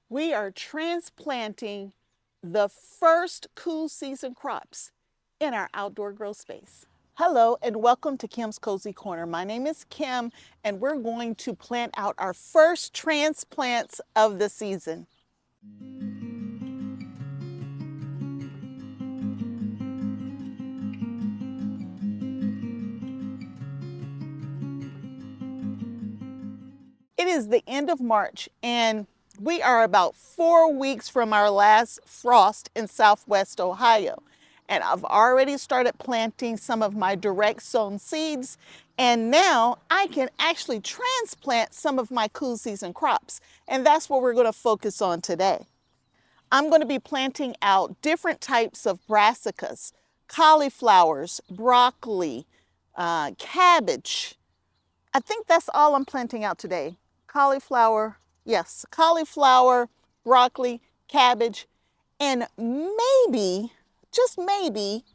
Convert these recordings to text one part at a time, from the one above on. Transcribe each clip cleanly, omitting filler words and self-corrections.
We are transplanting the first cool season crops in our outdoor grow space. Hello and welcome to Kim's Cozy Corner. My name is Kim and we're going to plant out our first transplants of the season. It is the end of March and we are about 4 weeks from our last frost in Southwest Ohio. And I've already started planting some of my direct sown seeds. And now I can actually transplant some of my cool season crops. And that's what we're going to focus on today. I'm going to be planting out different types of brassicas, cauliflowers, broccoli, cabbage. I think that's all I'm planting out today. Cauliflower, yes, cauliflower, broccoli, cabbage, and maybe, just maybe,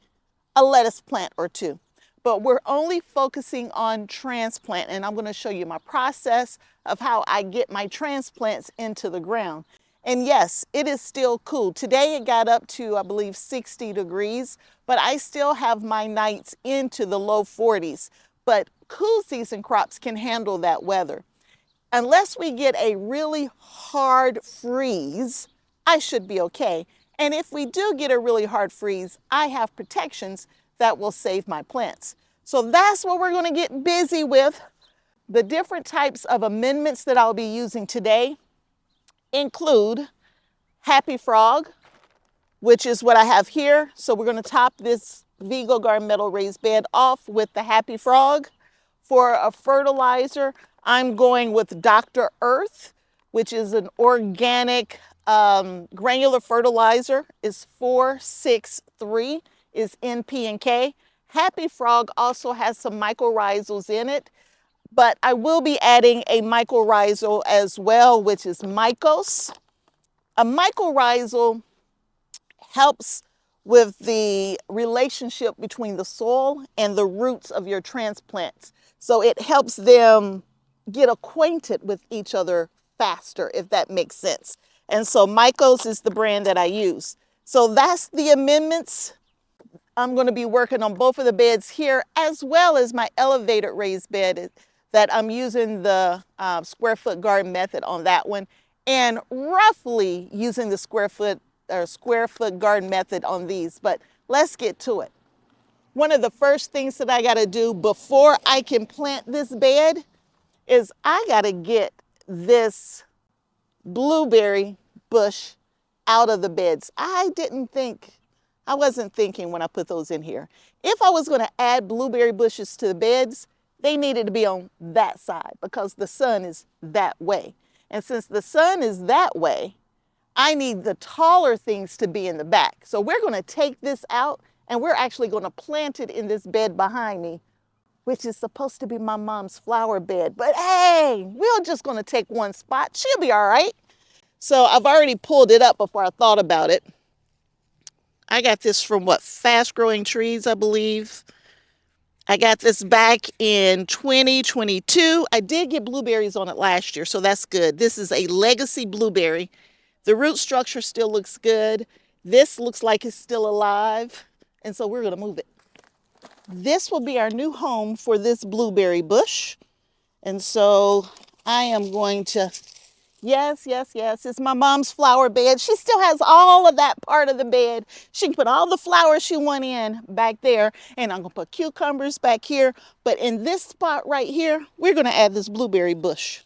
a lettuce plant or two. But we're only focusing on transplant, and I'm going to show you my process of how I get my transplants into the ground. And yes, it is still cool. Today it got up to, I believe, 60 degrees, but I still have my nights into the low 40s. But cool season crops can handle that weather. Unless we get a really hard freeze, I should be okay. And if we do get a really hard freeze, I have protections that will save my plants. So that's what we're going to get busy with. The different types of amendments that I'll be using today include Happy Frog, which is what I have here. So we're going to top this Vego garden metal raised bed off with the Happy Frog. For a fertilizer, I'm going with Dr. Earth, which is an organic granular fertilizer. Is 463 is NP and K. Happy Frog also has some mycorrhizals in it, but I will be adding a mycorrhizal as well, which is Mykos. A mycorrhizal helps with the relationship between the soil and the roots of your transplants. So it helps them get acquainted with each other faster, if that makes sense. And so Mykos is the brand that I use. So that's the amendments. I'm going to be working on both of the beds here, as well as my elevated raised bed that I'm using the Squarefoot garden method on that one, and roughly using the Squarefoot garden method on these. But let's get to it. One of the first things that I got to do before I can plant this bed is I got to get this blueberry bush out of the beds. I wasn't thinking when I put those in here. If I was going to add blueberry bushes to the beds, they needed to be on that side because the sun is that way. And since the sun is that way, I need the taller things to be in the back. So we're going to take this out and we're actually going to plant it in this bed behind me, which is supposed to be my mom's flower bed. But hey, we're just going to take one spot. She'll be all right. So I've already pulled it up before I thought about it. I got this from Fast Growing Trees, I believe. I got this back in 2022. I did get blueberries on it last year, so that's good. This is a legacy blueberry. The root structure still looks good. This looks like it's still alive, and so we're going to move it. This will be our new home for this blueberry bush. And so I am going to, yes, it's my mom's flower bed. She still has all of that part of the bed. She can put all the flowers she wants in back there, and I'm going to put cucumbers back here. But in this spot right here, we're going to add this blueberry bush.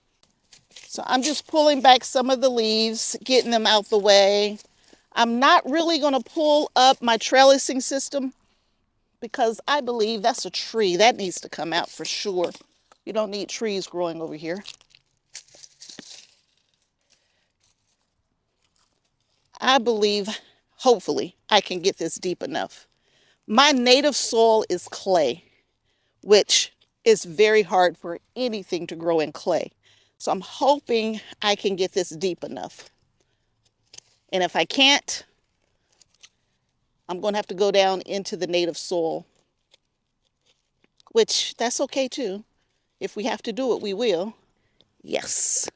So I'm just pulling back some of the leaves, getting them out the way. I'm not really going to pull up my trellising system because I believe that's a tree. That needs to come out for sure. You don't need trees growing over here. I believe, hopefully, I can get this deep enough. My native soil is clay, which is very hard for anything to grow in clay. So I'm hoping I can get this deep enough. And if I can't, I'm going to have to go down into the native soil, which that's okay too. If we have to do it, we will. Yes.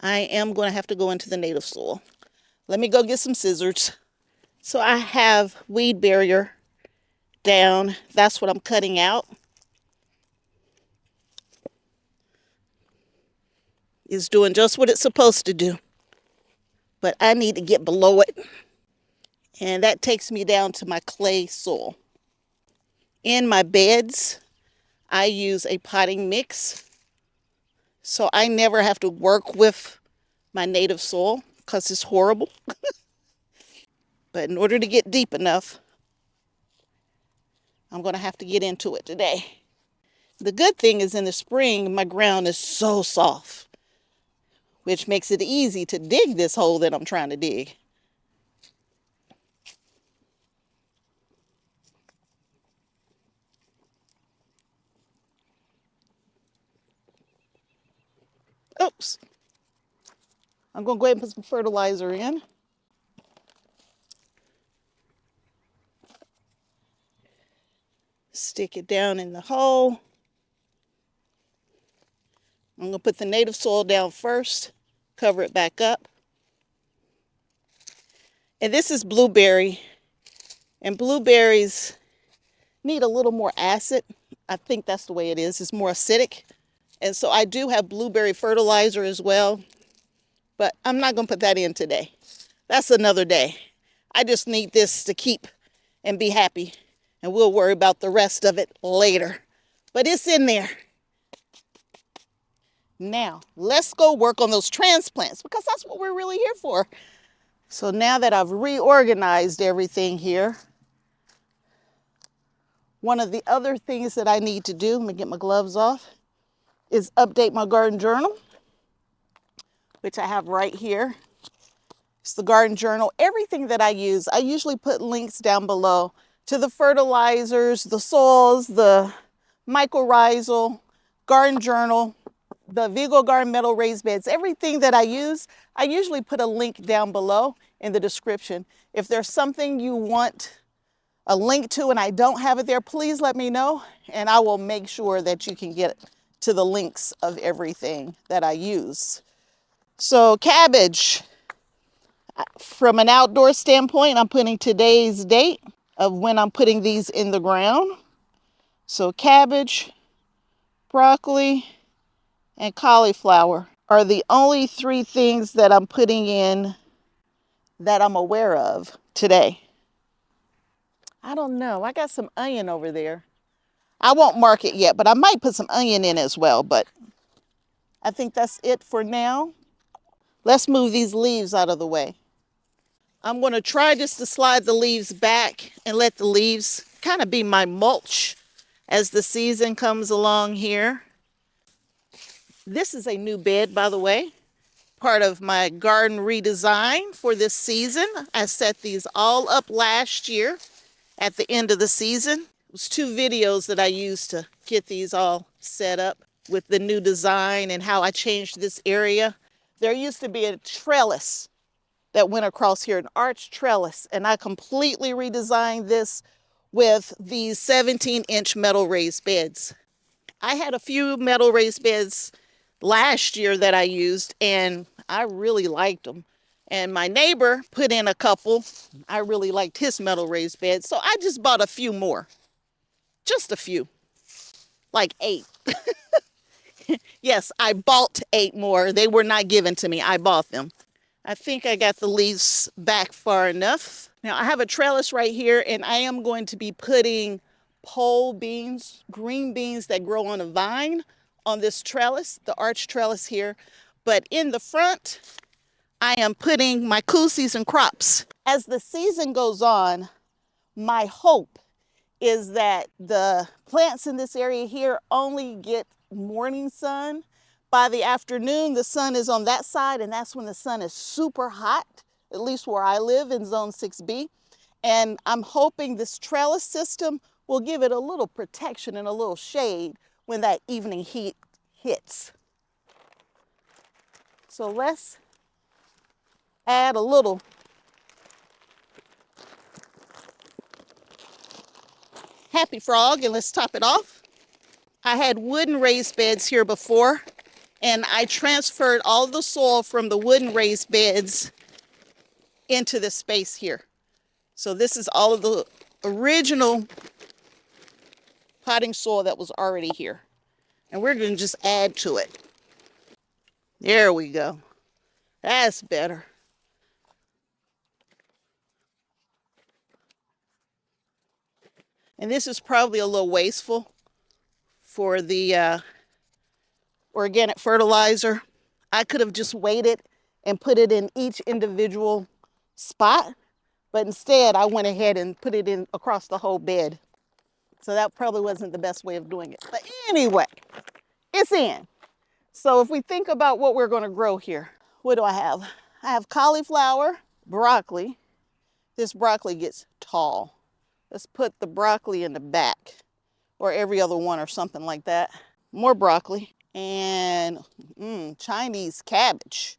I am going to have to go into the native soil. Let me go get some scissors. So I have weed barrier down. That's what I'm cutting out. It's doing just what it's supposed to do. But I need to get below it. And that takes me down to my clay soil. In my beds, I use a potting mix. So I never have to work with my native soil because it's horrible. But in order to get deep enough, I'm going to have to get into it today. The good thing is in the spring, my ground is so soft, which makes it easy to dig this hole that I'm trying to dig. Oops. I'm going to go ahead and put some fertilizer in. Stick it down in the hole. I'm going to put the native soil down first, cover it back up. And this is blueberry. And blueberries need a little more acid. I think that's the way it is. It's more acidic. And so I do have blueberry fertilizer as well. But I'm not going to put that in today. That's another day. I just need this to keep and be happy. And we'll worry about the rest of it later. But it's in there. Now, let's go work on those transplants because that's what we're really here for. So now that I've reorganized everything here, one of the other things that I need to do, let me get my gloves off, is update my garden journal, which I have right here. It's the garden journal. Everything that I use, I usually put links down below to the fertilizers, the soils, the mycorrhizal, garden journal, the Vego garden metal raised beds, everything that I use, I usually put a link down below in the description. If there's something you want a link to and I don't have it there, please let me know and I will make sure that you can get to the links of everything that I use. So cabbage, from an outdoor standpoint, I'm putting today's date of when I'm putting these in the ground. So cabbage, broccoli, and cauliflower are the only three things that I'm putting in that I'm aware of today. I don't know. I got some onion over there. I won't mark it yet, but I might put some onion in as well. But I think that's it for now. Let's move these leaves out of the way. I'm going to try just to slide the leaves back and let the leaves kind of be my mulch as the season comes along here. This is a new bed, by the way. Part of my garden redesign for this season. I set these all up last year at the end of the season. It was 2 videos that I used to get these all set up with the new design and how I changed this area. There used to be a trellis that went across here, an arch trellis, and I completely redesigned this with these 17-inch metal raised beds. I had a few metal raised beds last year that I used and I really liked them. And my neighbor put in a couple. I really liked his metal raised bed. So I just bought a few more. Just a few. Like 8. Yes, I bought 8 more. They were not given to me. I bought them. I think I got the leaves back far enough. Now I have a trellis right here and I am going to be putting pole beans, green beans that grow on a vine on this trellis, the arch trellis here. But in the front, I am putting my cool season crops. As the season goes on, my hope is that the plants in this area here only get morning sun. By the afternoon, the sun is on that side, and that's when the sun is super hot, at least where I live in Zone 6B. And I'm hoping this trellis system will give it a little protection and a little shade when that evening heat hits. So let's add a little Happy Frog and let's top it off. I had wooden raised beds here before And I transferred all the soil from the wooden raised beds into this space here. So this is all of the original potting soil that was already here. And we're going to just add to it. There we go. That's better. And this is probably a little wasteful for the organic fertilizer. I could have just waited and put it in each individual spot, but instead I went ahead and put it in across the whole bed. So that probably wasn't the best way of doing it. But anyway, it's in. So if we think about what we're going to grow here, what do I have? I have cauliflower, broccoli. This broccoli gets tall. Let's put the broccoli in the back, or every other one or something like that. More broccoli and Chinese cabbage.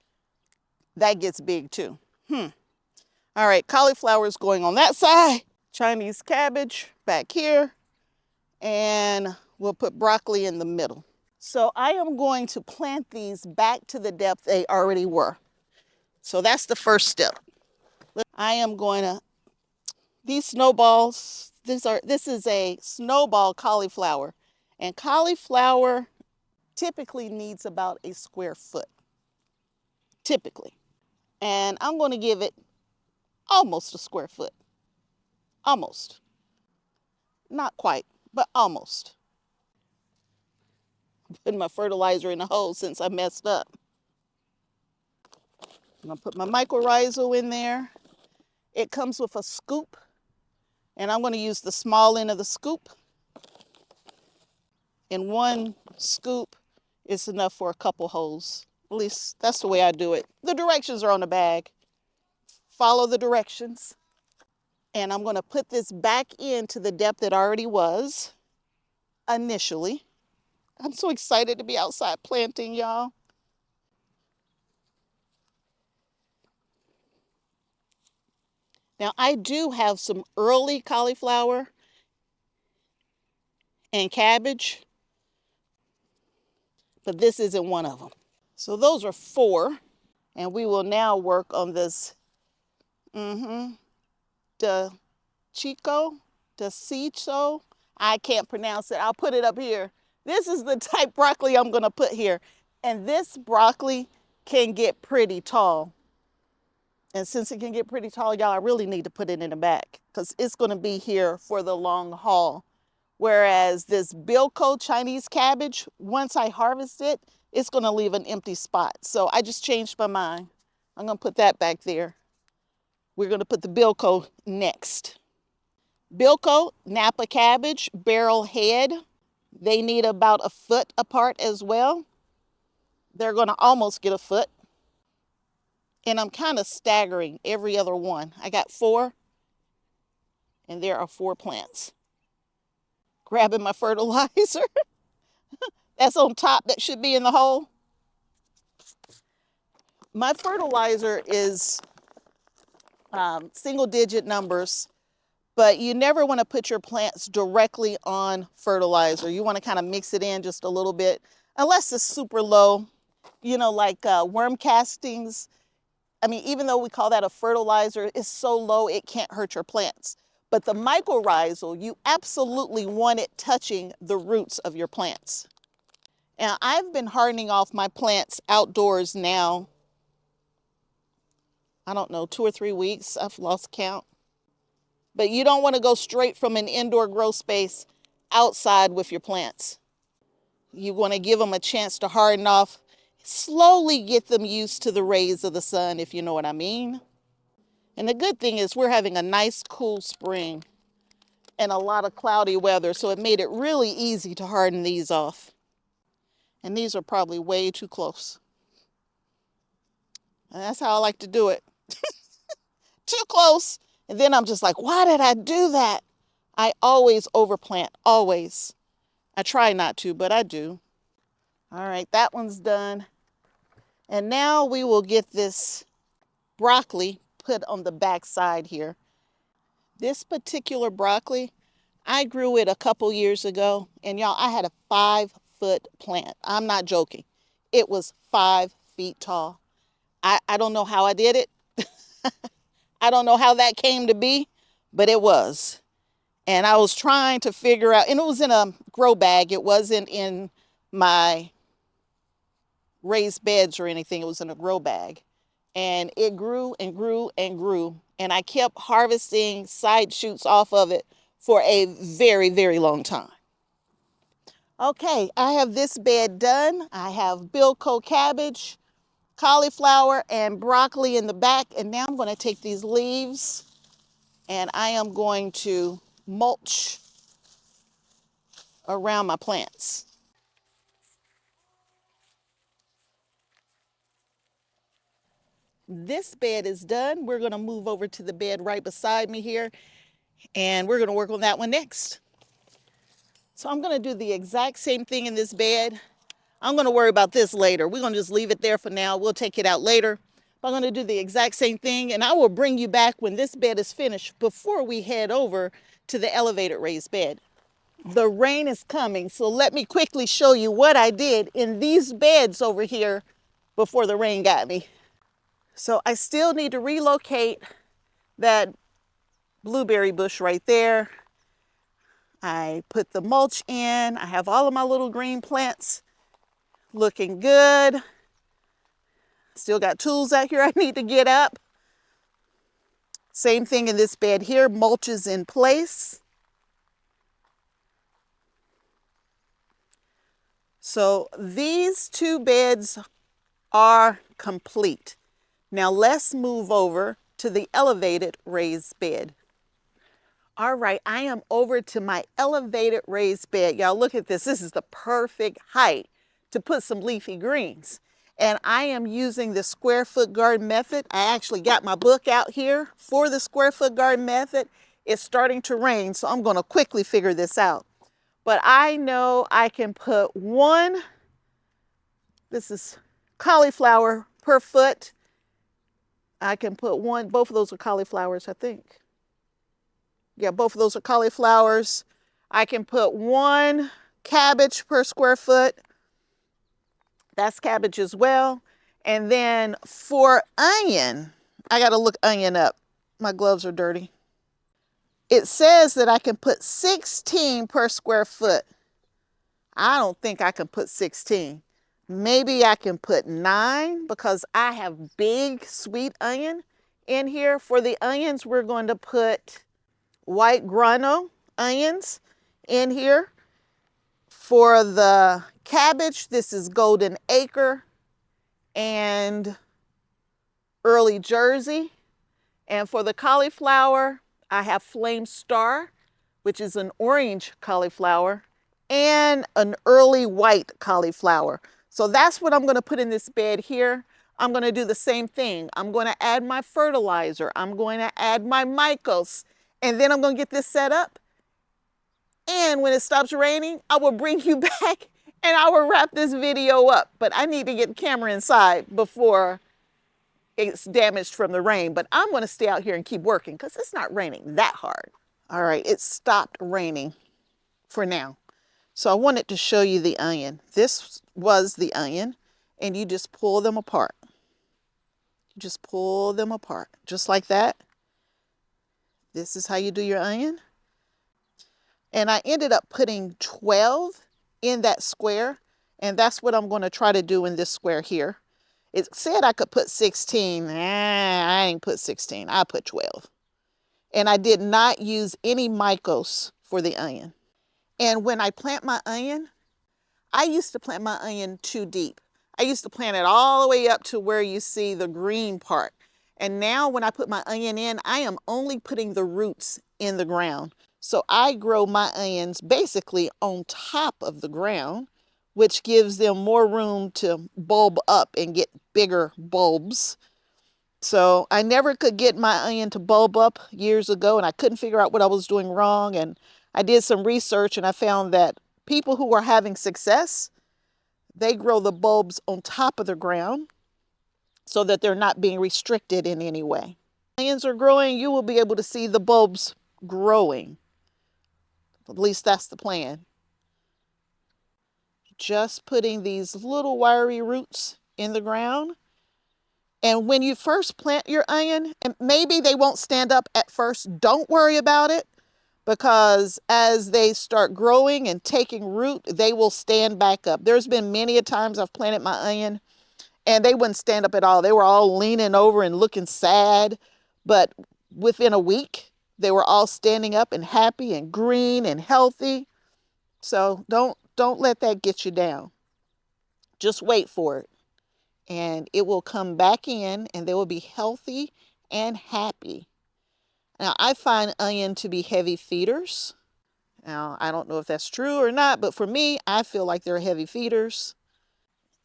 That gets big too. All right, cauliflower is going on that side. Chinese cabbage back here. And we'll put broccoli in the middle. So I am going to plant these back to the depth they already were. So that's the first step. I am going to, these snowballs, this is a snowball cauliflower. And cauliflower typically needs about a square foot, typically. And I'm going to give it almost a square foot. Almost. Not quite, but almost. Putting my fertilizer in the hole since I messed up. I'm gonna put my mycorrhizal in there. It comes with a scoop, and I'm gonna use the small end of the scoop. And one scoop is enough for a couple holes. At least that's the way I do it. The directions are on the bag. Follow the directions. And I'm gonna put this back into the depth it already was initially. I'm so excited to be outside planting, y'all. Now, I do have some early cauliflower and cabbage, but this isn't one of them. So those are 4, and we will now work on this the Cicho. I can't pronounce it. I'll put it up here. This is the type broccoli I'm gonna put here. And this broccoli can get pretty tall. And since it can get pretty tall, y'all, I really need to put it in the back because it's gonna be here for the long haul. Whereas this Vego Chinese cabbage, once I harvest it, it's gonna leave an empty spot. So I just changed my mind. I'm gonna put that back there. We're gonna put the Vego next. Vego, Napa cabbage, barrel head. They need about a foot apart as well. They're gonna almost get a foot. And I'm kind of staggering every other one. I got 4, and there are 4 plants. Grabbing my fertilizer. That's on top, that should be in the hole. My fertilizer is single digit numbers, but you never want to put your plants directly on fertilizer. You want to kind of mix it in just a little bit, unless it's super low, you know, like worm castings. I mean, even though we call that a fertilizer, it's so low it can't hurt your plants. But the mycorrhizal, you absolutely want it touching the roots of your plants. And I've been hardening off my plants outdoors now, I don't know, 2 or 3 weeks. I've lost count. But you don't want to go straight from an indoor grow space outside with your plants. You want to give them a chance to harden off, slowly get them used to the rays of the sun, if you know what I mean. And the good thing is we're having a nice cool spring and a lot of cloudy weather, so it made it really easy to harden these off. And these are probably way too close. And that's how I like to do it. Too close. And then I'm just like, why did I do that? I always overplant, always. I try not to, but I do. All right, that one's done. And now we will get this broccoli put on the back side here. This particular broccoli, I grew it a couple years ago, and y'all, I had a 5-foot plant. I'm not joking. It was 5 feet tall. I don't know how I did it. I don't know how that came to be, but it was. And I was trying to figure out, and it was in a grow bag. It wasn't in my raised beds or anything. It was in a grow bag. And it grew and grew and grew. And I kept harvesting side shoots off of it for a very, very long time. Okay, I have this bed done. I have Bilko cabbage, cauliflower, and broccoli in the back. And now I'm going to take these leaves and I am going to mulch around my plants. This bed is done. We're going to move over to the bed right beside me here, and we're going to work on that one next. So I'm going to do the exact same thing in this bed. I'm going to worry about this later. We're going to just leave it there for now. We'll take it out later. But I'm going to do the exact same thing, and I will bring you back when this bed is finished before we head over to the elevated raised bed. The rain is coming, so let me quickly show you what I did in these beds over here before the rain got me. So I still need to relocate that blueberry bush right there. I put the mulch in. I have all of my little green plants looking good. Still got tools out here I need to get up. Same thing in this bed here. Mulch is in place. So these 2 beds are complete. Now let's move over to the elevated raised bed. All right, I am over to my elevated raised bed. Y'all look at this. This is the perfect height to put some leafy greens. And I am using the Squarefoot garden method. I actually got my book out here for the Squarefoot garden method. It's starting to rain, so I'm going to quickly figure this out. But I know I can put this is cauliflower per foot. I can put both of those are cauliflowers, I think. Yeah, both of those are cauliflowers. I can put 1 cabbage per square foot. That's cabbage as well. And then for onion, I got to look onion up. My gloves are dirty. It says that I can put 16 per square foot. I don't think I can put 16. Maybe I can put 9 because I have big sweet onion in here. For the onions, we're going to put white grano onions in here. For the cabbage, this is Golden Acre and Early Jersey. And for the cauliflower, I have Flame Star, which is an orange cauliflower, and an early white cauliflower. So that's what I'm going to put in this bed here. I'm going to do the same thing. I'm going to add my fertilizer. I'm going to add my Mykos. And then I'm going to get this set up. And when it stops raining, I will bring you back and I will wrap this video up. But I need to get the camera inside before it's damaged from the rain. But I'm going to stay out here and keep working because it's not raining that hard. All right, it stopped raining for now. So I wanted to show you the onion. This was the onion, and you just pull them apart. You just pull them apart, just like that. This is how you do your onion. And I ended up putting 12 in that square, and that's what I'm going to try to do in this square here. It said I could put 16. I ain't put 16. I put 12. And I did not use any Mykos for the onion. And when I plant my onion, I used to plant my onion too deep. I used to plant it all the way up to where you see the green part. And now when I put my onion in, I am only putting the roots in the ground. So I grow my onions basically on top of the ground, which gives them more room to bulb up and get bigger bulbs. So I never could get my onion to bulb up years ago, and I couldn't figure out what I was doing wrong. And I did some research and I found that people who are having success, they grow the bulbs on top of the ground so that they're not being restricted in any way. Onions are growing, you will be able to see the bulbs growing. At least that's the plan. just putting these little wiry roots in the ground. And when you first plant your onion, and maybe they won't stand up at first, don't worry about it, because as they start growing and taking root, they will stand back up. There's been many a times I've planted my onion and they wouldn't stand up at all. They were all leaning over and looking sad, but within a week, they were all standing up and happy and green and healthy. So don't let that get you down. Just wait for it, and it will come back in and they will be healthy and happy. Now, I find onion to be heavy feeders. Now, I don't know if that's true or not, but for me, I feel like they're heavy feeders.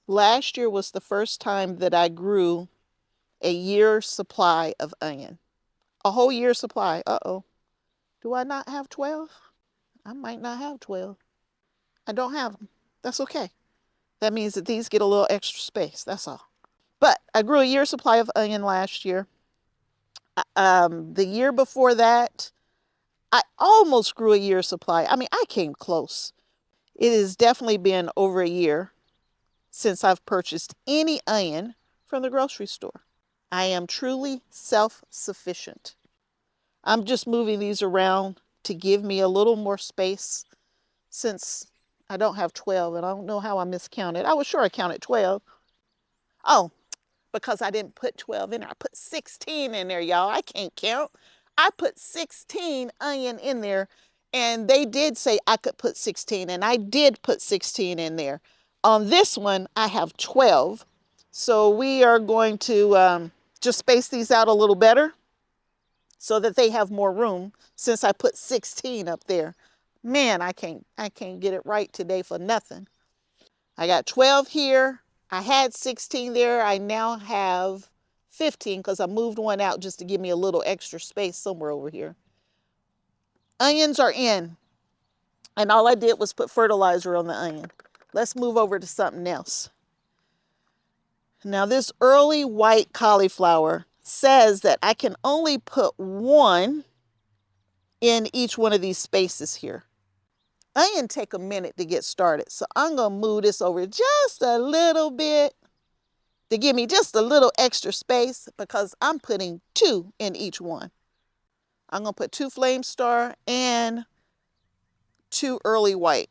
Last year was the first time that I grew a year's supply of onion. A whole year's supply. Uh-oh. Do I not have 12? I might not have 12. I don't have them. That's okay. That means that these get a little extra space. That's all. But I grew a year's supply of onion last year. The year before that, I almost grew a year's supply. I mean, I came close. It has definitely been over a year since I've purchased any onion from the grocery store. I am truly self-sufficient. I'm just moving these around to give me a little more space since I don't have 12 and I don't know how I miscounted. I was sure I counted 12. Oh, because I didn't put 12 in there. I put 16 in there, y'all. I can't count. I put 16 onion in there, and they did say I could put 16, and I did put 16 in there. On this one, I have 12. So we are going to just space these out a little better so that they have more room since I put 16 up there. Man, I can't get it right today for nothing. I got 12 here. I had 16 there. I now have 15 because I moved one out just to give me a little extra space somewhere over here. Onions are in, and all I did was put fertilizer on the onion. Let's move over to something else. Now, this early white cauliflower says that I can only put one in each one of these spaces here. Onion take a minute to get started, so I'm gonna move this over just a little bit to give me just a little extra space because I'm putting 2 in each one. I'm gonna put 2 Flame Star and 2 Early White.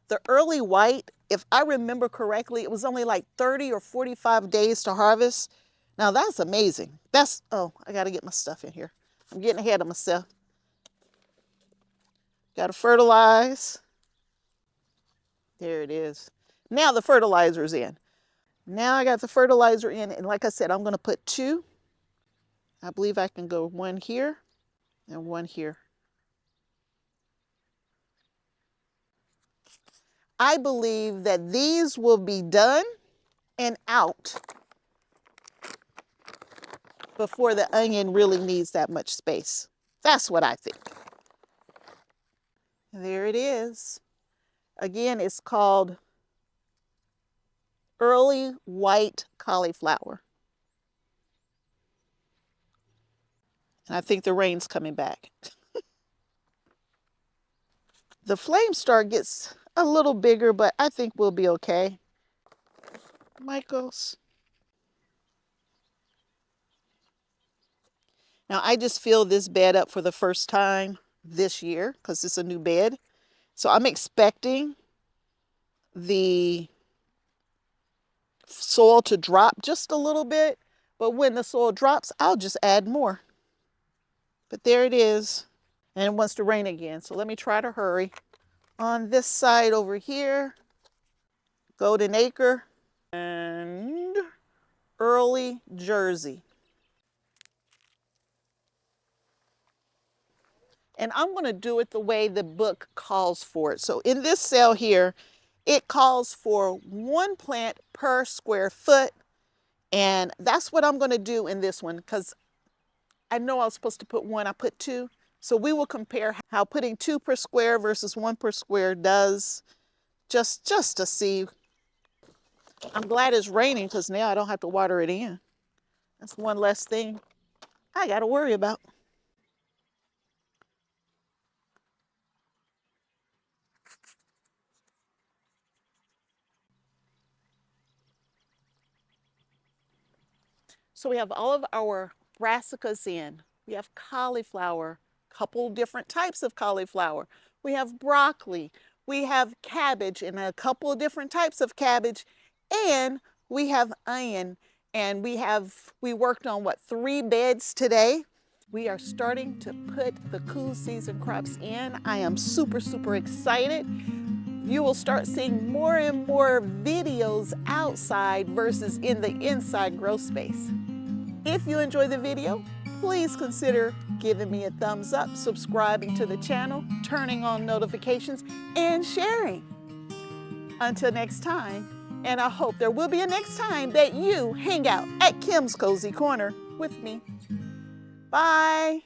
The Early White, if I remember correctly, it was only like 30 or 45 days to harvest. Now that's amazing. Oh, I gotta get my stuff in here. I'm getting ahead of myself. Gotta fertilize. There it is. Now the fertilizer's in. Now I got the fertilizer in, and like I said, I'm gonna put 2. I believe I can go 1 here and 1 here. I believe that these will be done and out before the onion really needs that much space. That's what I think. There it is. Again, it's called Early White Cauliflower. And I think the rain's coming back. The Flame Star gets a little bigger, but I think we'll be okay. Mykos. Now, I just filled this bed up for the first time this year because it's a new bed. So I'm expecting the soil to drop just a little bit, but when the soil drops, I'll just add more. But there it is, and it wants to rain again, so let me try to hurry. On this side over here, Golden Acre and Early Jersey. And I'm going to do it the way the book calls for it. So in this cell here, it calls for 1 plant per square foot. And that's what I'm going to do in this one because I know I was supposed to put 1, I put 2. So we will compare how putting 2 per square versus 1 per square does just to see. I'm glad it's raining because now I don't have to water it in. That's one less thing I got to worry about. So we have all of our brassicas in. We have cauliflower, couple different types of cauliflower. We have broccoli. We have cabbage and a couple of different types of cabbage. And we have onion. And we worked on what, 3 beds today? We are starting to put the cool season crops in. I am super, super excited. You will start seeing more and more videos outside versus in the inside grow space. If you enjoy the video, please consider giving me a thumbs up, subscribing to the channel, turning on notifications, and sharing. Until next time, and I hope there will be a next time that you hang out at Kim's Cozy Corner with me. Bye.